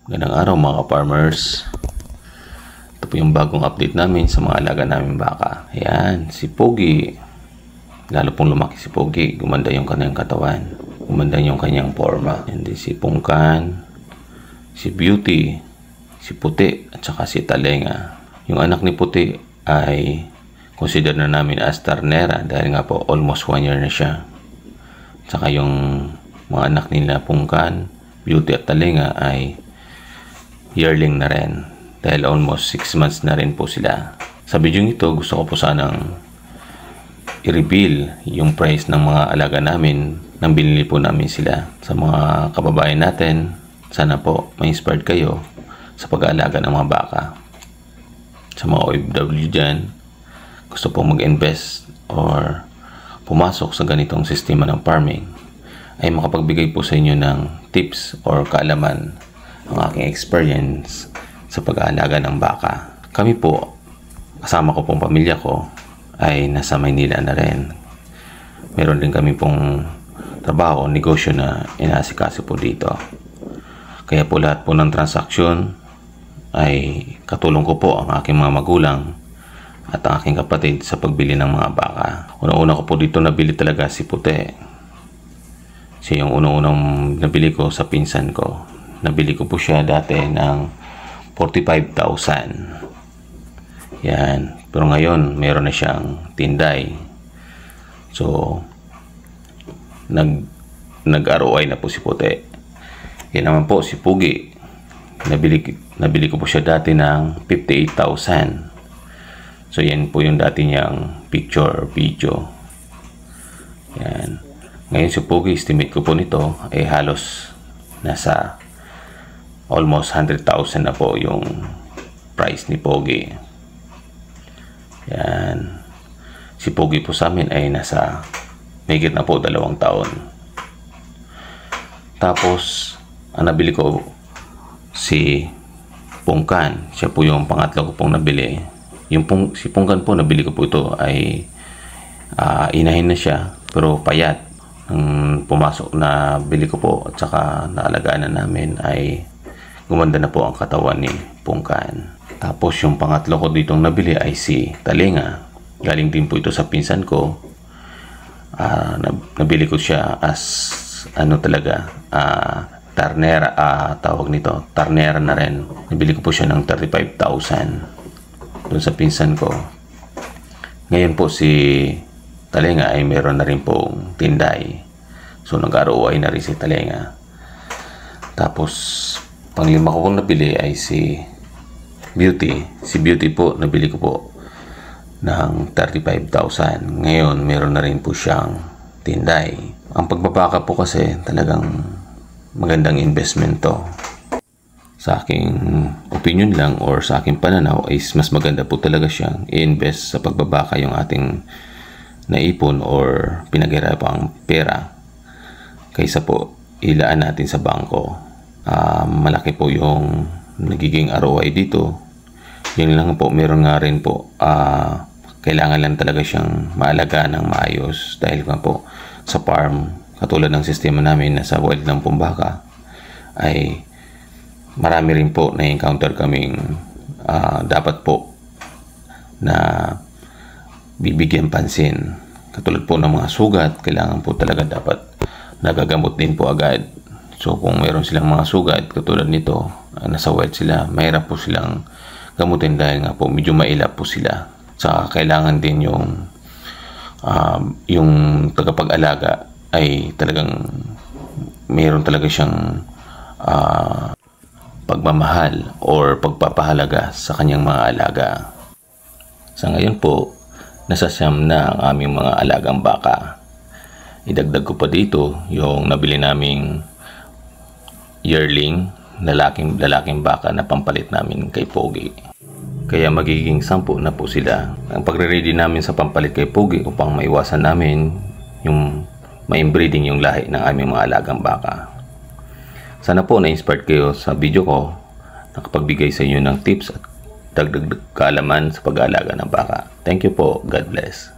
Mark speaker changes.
Speaker 1: Magandang araw mga farmers. Ito po yung bagong update namin sa mga alaga namin baka. Ayan, si Pogi. Lalo pong lumaki si Pogi. Gumanda yung kanyang katawan. Gumanda yung kanyang forma. Hindi si Pungkan, si Beauty, si Puti, at saka si Talenga. Yung anak ni Puti ay consider na namin as ternera dahil nga po almost 1 year na siya. Saka yung mga anak nila Pungkan, Beauty at Talenga ay yearling na rin dahil almost 6 months na rin po sila. Sa video ito gusto ko po sanang i-reveal yung price ng mga alaga namin nang binili po namin sila. Sa mga kababayan natin, sana po ma-inspired kayo sa pag-aalaga ng mga baka. Sa mga OFW dyan, gusto po mag-invest or pumasok sa ganitong sistema ng farming, ay makapagbigay po sa inyo ng tips or kaalaman ang aking experience sa pag-aalaga ng baka. Kami po, kasama ko pong pamilya ko, ay nasa Maynila na rin. Meron din kami pong trabaho, negosyo na inaasikaso po dito. Kaya po lahat po ng transaksyon ay katulong ko po ang aking mga magulang at ang aking kapatid sa pagbili ng mga baka. Una-una ko po dito nabili talaga si Puti. Siya yung unang-unang nabili ko sa pinsan ko. Nabili ko po siya dati ng 45,000. Yan. Pero ngayon, meron na siyang tinday. So, nag-ROI na po si Puti. Yan naman po si Pugi. Nabili ko po siya dati ng 58,000. So, yan po yung dati niyang picture or video. Yan. Ngayon si Pugi, estimate ko po nito ay halos nasa almost 100,000 na po yung price ni Pogi. Yan. Si Pogi po sa amin ay nasa mahigit na po 2 taon. Tapos, ang nabili ko si Pungkan. Siya po yung pangatlo ko pong nabili. Si Pungkan po, nabili ko po ito ay inahin na siya pero payat. Ang pumasok na bili ko po at saka naalagaan na namin ay gumanda na po ang katawan ni Pungkan. Tapos yung pangatlo ko ditong nabili ay si Talenga. Galing din po ito sa pinsan ko. Nabili ko siya as ternera, tawag nito, ternera na rin. Nabili ko po siya ng 35,000 doon sa pinsan ko. Ngayon po si Talenga ay meron na rin pong tinday. So nag-ROI na rin si Talenga. Tapos panglima ko pong nabili ay si Beauty. Si Beauty po nabili ko po ng 35,000. Ngayon meron na rin po siyang tinday. Ang pagbabaka po kasi talagang magandang investment to. Sa aking opinion lang or sa aking pananaw is mas maganda po talaga siyang i-invest sa pagbabaka yung ating naipon or pinaghirapang pera kaysa po ilaan natin sa bangko. Malaki po yung nagiging ROI dito. Yun lang po, meron nga rin po kailangan lang talaga siyang maalagaan ng maayos dahil nga po sa farm, katulad ng sistema namin na sa wild ng pumbaka, ay marami rin po na encounter kaming dapat po na bibigyan pansin. Katulad po ng mga sugat, kailangan po talaga dapat nagagamot din po agad. So kung mayroon silang mga sugat katulad nito, nasa wild sila, mahirap po silang gamutin dahil nga po medyo mailap po sila. Saka kailangan din yung tagapag-alaga ay talagang mayroon talaga siyang pagmamahal or pagpapahalaga sa kanyang mga alaga. Sa ngayon po, nasa 9 na ang aming mga alagang baka. Idagdag ko pa dito yung nabili naming yearling lalaking baka na pampalit namin kay Pogi. Kaya magiging 10 na po sila. Ang pagre-ready namin sa pampalit kay Pogi upang maiwasan namin yung ma-inbreeding yung lahi ng aming mga alagang baka. Sana po na-inspired kayo sa video ko, nakapagbigay sa inyo ng tips at dagdag kaalaman sa pag-aalaga ng baka. Thank you po. God bless.